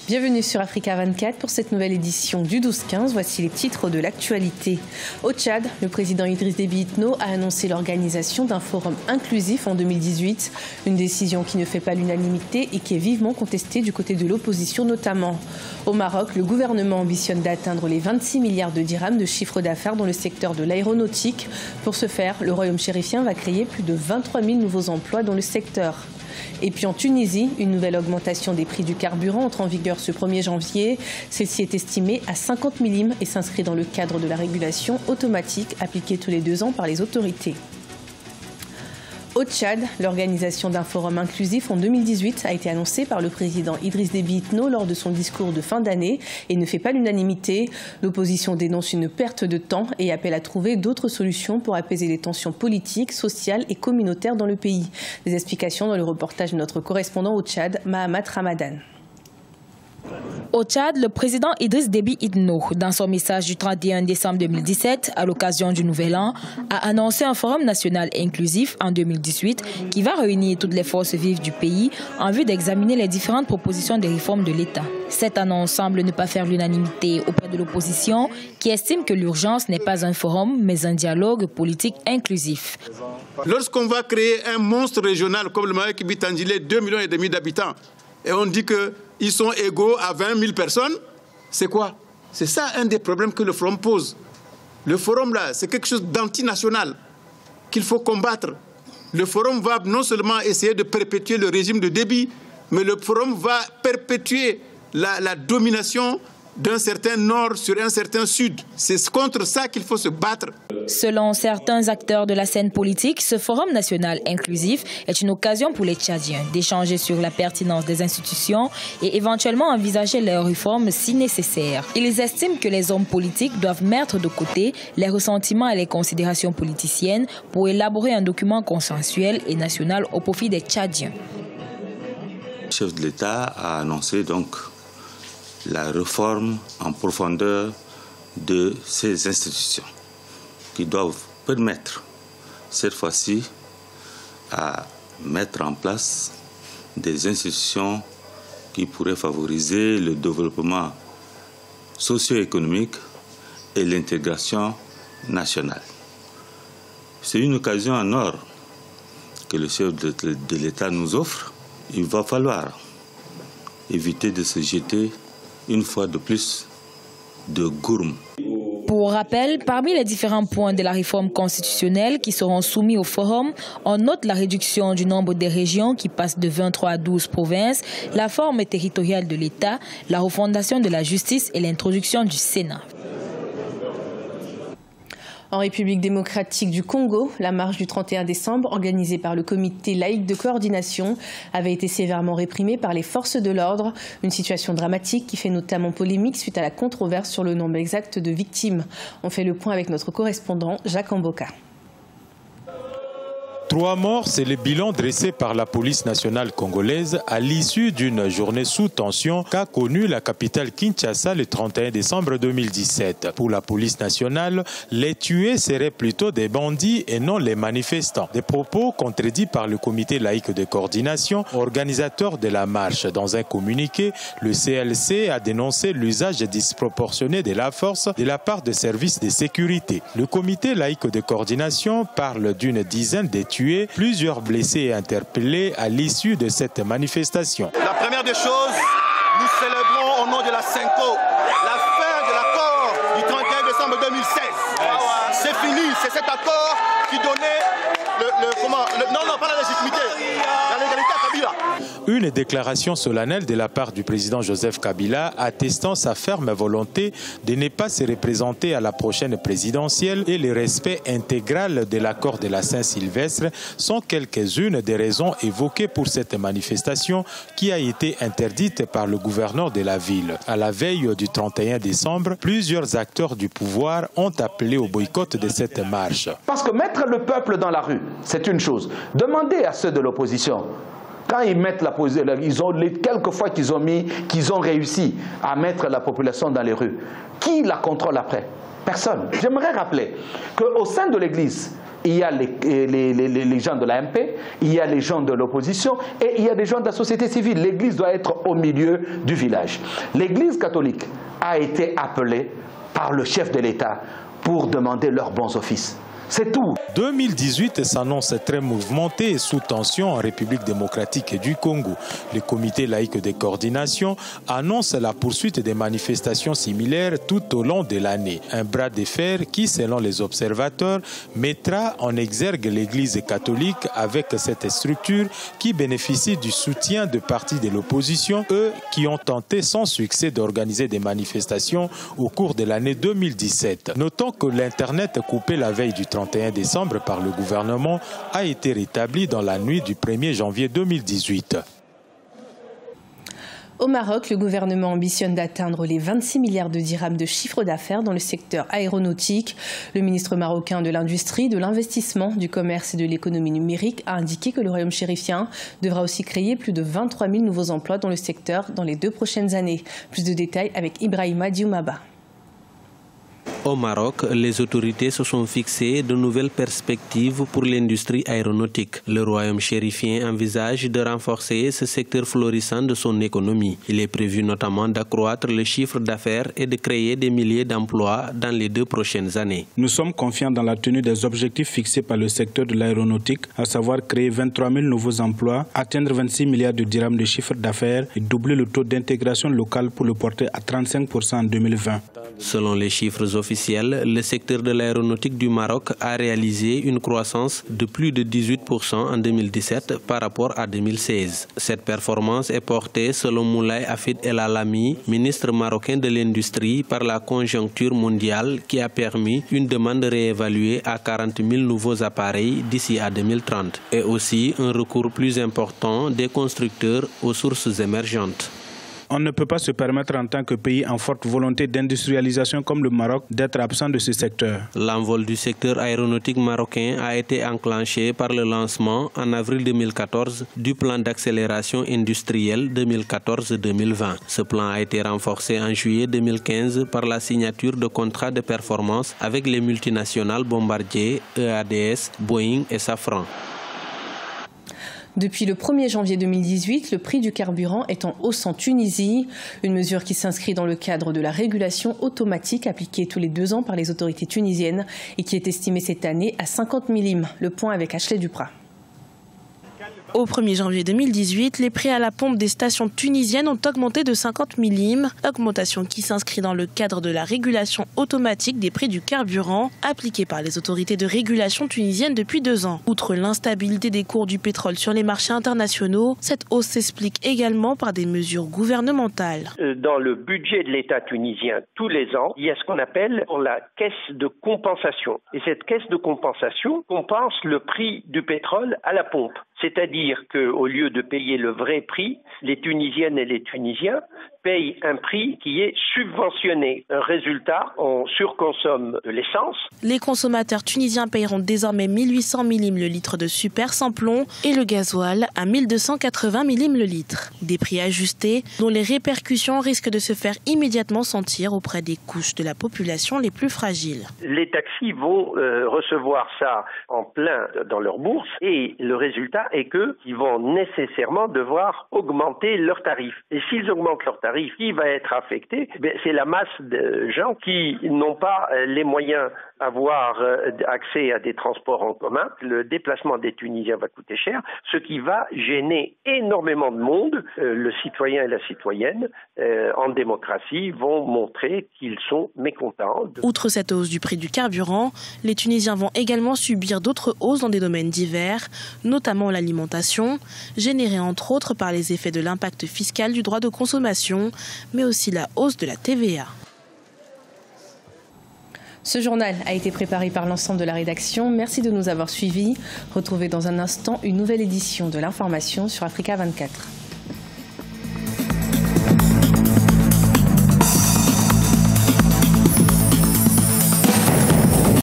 Bienvenue sur Africa 24 pour cette nouvelle édition du 12-15. Voici les titres de l'actualité. Au Tchad, le président Idriss Déby Itno a annoncé l'organisation d'un forum inclusif en 2018. Une décision qui ne fait pas l'unanimité et qui est vivement contestée du côté de l'opposition notamment. Au Maroc, le gouvernement ambitionne d'atteindre les 26 milliards de dirhams de chiffre d'affaires dans le secteur de l'aéronautique. Pour ce faire, le royaume chérifien va créer plus de 23 000 nouveaux emplois dans le secteur. Et puis en Tunisie, une nouvelle augmentation des prix du carburant entre en vigueur ce 1er janvier. Celle-ci est estimée à 50 millim et s'inscrit dans le cadre de la régulation automatique appliquée tous les 2 ans par les autorités. Au Tchad, l'organisation d'un forum inclusif en 2018 a été annoncée par le président Idriss Déby Itno lors de son discours de fin d'année et ne fait pas l'unanimité. L'opposition dénonce une perte de temps et appelle à trouver d'autres solutions pour apaiser les tensions politiques, sociales et communautaires dans le pays. Des explications dans le reportage de notre correspondant au Tchad, Mahamat Ramadan. Au Tchad, le président Idriss Déby Itno, dans son message du 31 décembre 2017, à l'occasion du Nouvel An, a annoncé un forum national inclusif en 2018 qui va réunir toutes les forces vives du pays en vue d'examiner les différentes propositions de réforme de l'État. Cette annonce semble ne pas faire l'unanimité auprès de l'opposition qui estime que l'urgence n'est pas un forum mais un dialogue politique inclusif. Lorsqu'on va créer un monstre régional comme le Maroc Bitangilé, 2,5 millions d'habitants, et on dit qu'ils sont égaux à 20 000 personnes, c'est quoi? C'est ça un des problèmes que le forum pose. Le forum, là, c'est quelque chose d'antinational qu'il faut combattre. Le forum va non seulement essayer de perpétuer le régime de Déby, mais le forum va perpétuer la domination d'un certain nord sur un certain sud. C'est contre ça qu'il faut se battre. Selon certains acteurs de la scène politique, ce forum national inclusif est une occasion pour les Tchadiens d'échanger sur la pertinence des institutions et éventuellement envisager leurs réformes si nécessaire. Ils estiment que les hommes politiques doivent mettre de côté les ressentiments et les considérations politiciennes pour élaborer un document consensuel et national au profit des Tchadiens. Le chef de l'État a annoncé donc la réforme en profondeur de ces institutions qui doivent permettre cette fois-ci à mettre en place des institutions qui pourraient favoriser le développement socio-économique et l'intégration nationale. C'est une occasion en or que le chef de l'État nous offre. Il va falloir éviter de se jeter une fois de plus de gourme. Pour rappel, parmi les différents points de la réforme constitutionnelle qui seront soumis au forum, on note la réduction du nombre des régions qui passe de 23 à 12 provinces, la forme territoriale de l'État, la refondation de la justice et l'introduction du Sénat. En République démocratique du Congo, la marche du 31 décembre, organisée par le comité laïque de coordination, avait été sévèrement réprimée par les forces de l'ordre. Une situation dramatique qui fait notamment polémique suite à la controverse sur le nombre exact de victimes. On fait le point avec notre correspondant Jacques Amboka. 3 morts, c'est le bilan dressé par la police nationale congolaise à l'issue d'une journée sous tension qu'a connue la capitale Kinshasa le 31 décembre 2017. Pour la police nationale, les tués seraient plutôt des bandits et non les manifestants. Des propos contredits par le comité laïque de coordination, organisateur de la marche. Dans un communiqué, le CLC a dénoncé l'usage disproportionné de la force de la part des services de sécurité. Le comité laïque de coordination parle d'une dizaine de tués, plusieurs blessés et interpellés à l'issue de cette manifestation. La première des choses, nous célébrons au nom de la SENCO la fin de l'accord du 31 décembre 2016. C'est fini, c'est cet accord qui donnait pas la légitimité, la légalité à Kabila. Une déclaration solennelle de la part du président Joseph Kabila attestant sa ferme volonté de ne pas se représenter à la prochaine présidentielle et le respect intégral de l'accord de la Saint-Sylvestre sont quelques-unes des raisons évoquées pour cette manifestation qui a été interdite par le gouverneur de la ville. À la veille du 31 décembre, plusieurs acteurs du pouvoir ont appelé au boycott de cette marche. Parce que mettre le peuple dans la rue, c'est une chose. Demandez à ceux de l'opposition. Quand ils mettent la position, quelques fois qu'ils ont réussi à mettre la population dans les rues, qui la contrôle après? Personne. J'aimerais rappeler qu'au sein de l'Église, il y a les gens de l'AMP, il y a les gens de l'opposition et il y a des gens de la société civile. L'Église doit être au milieu du village. L'Église catholique a été appelée par le chef de l'État pour demander leurs bons offices. C'est tout. 2018 s'annonce très mouvementé et sous tension en République démocratique du Congo. Le comité laïque de coordination annonce la poursuite des manifestations similaires tout au long de l'année. Un bras de fer qui, selon les observateurs, mettra en exergue l'Église catholique avec cette structure qui bénéficie du soutien de partis de l'opposition, eux qui ont tenté sans succès d'organiser des manifestations au cours de l'année 2017. Notons que l'Internet coupé la veille du 31 décembre par le gouvernement a été rétabli dans la nuit du 1er janvier 2018. Au Maroc, le gouvernement ambitionne d'atteindre les 26 milliards de dirhams de chiffre d'affaires dans le secteur aéronautique. Le ministre marocain de l'Industrie, de l'Investissement, du Commerce et de l'Économie numérique a indiqué que le royaume chérifien devra aussi créer plus de 23 000 nouveaux emplois dans le secteur dans les 2 prochaines années. Plus de détails avec Ibrahima Dioumaba. Au Maroc, les autorités se sont fixées de nouvelles perspectives pour l'industrie aéronautique. Le royaume chérifien envisage de renforcer ce secteur florissant de son économie. Il est prévu notamment d'accroître le chiffre d'affaires et de créer des milliers d'emplois dans les 2 prochaines années. Nous sommes confiants dans la tenue des objectifs fixés par le secteur de l'aéronautique, à savoir créer 23 000 nouveaux emplois, atteindre 26 milliards de dirhams de chiffre d'affaires et doubler le taux d'intégration locale pour le porter à 35% en 2020. Selon les chiffres officiels, le secteur de l'aéronautique du Maroc a réalisé une croissance de plus de 18% en 2017 par rapport à 2016. Cette performance est portée, selon Moulay Hafid El Alami, ministre marocain de l'Industrie, par la conjoncture mondiale qui a permis une demande réévaluée à 40 000 nouveaux appareils d'ici à 2030 et aussi un recours plus important des constructeurs aux sources émergentes. On ne peut pas se permettre en tant que pays en forte volonté d'industrialisation comme le Maroc d'être absent de ce secteur. L'envol du secteur aéronautique marocain a été enclenché par le lancement en avril 2014 du plan d'accélération industrielle 2014-2020. Ce plan a été renforcé en juillet 2015 par la signature de contrats de performance avec les multinationales Bombardier, EADS, Boeing et Safran. Depuis le 1er janvier 2018, le prix du carburant est en hausse en Tunisie, une mesure qui s'inscrit dans le cadre de la régulation automatique appliquée tous les 2 ans par les autorités tunisiennes et qui est estimée cette année à 50 millimes. Le point avec Ashley Duprat. Au 1er janvier 2018, les prix à la pompe des stations tunisiennes ont augmenté de 50 millimes, augmentation qui s'inscrit dans le cadre de la régulation automatique des prix du carburant appliquée par les autorités de régulation tunisiennes depuis 2 ans. Outre l'instabilité des cours du pétrole sur les marchés internationaux, cette hausse s'explique également par des mesures gouvernementales. Dans le budget de l'État tunisien, tous les ans, il y a ce qu'on appelle la caisse de compensation. Et cette caisse de compensation compense le prix du pétrole à la pompe. C'est-à-dire qu'au lieu de payer le vrai prix, les Tunisiennes et les Tunisiens payent un prix qui est subventionné. Un résultat, on surconsomme de l'essence. Les consommateurs tunisiens paieront désormais 1800 millimes le litre de super sans plomb et le gasoil à 1280 millimes le litre. Des prix ajustés dont les répercussions risquent de se faire immédiatement sentir auprès des couches de la population les plus fragiles. Les taxis vont recevoir ça en plein dans leur bourse et le résultat est qu'ils vont nécessairement devoir augmenter leurs tarifs. Et s'ils augmentent leurs tarifs, qui va être affecté? C'est la masse de gens qui n'ont pas les moyens d'avoir accès à des transports en commun. Le déplacement des Tunisiens va coûter cher, ce qui va gêner énormément de monde. Le citoyen et la citoyenne, en démocratie, vont montrer qu'ils sont mécontents. Outre cette hausse du prix du carburant, les Tunisiens vont également subir d'autres hausses dans des domaines divers, notamment l'alimentation, générée entre autres par les effets de l'impact fiscal du droit de consommation, mais aussi la hausse de la TVA. Ce journal a été préparé par l'ensemble de la rédaction. Merci de nous avoir suivis. Retrouvez dans un instant une nouvelle édition de l'information sur Africa 24.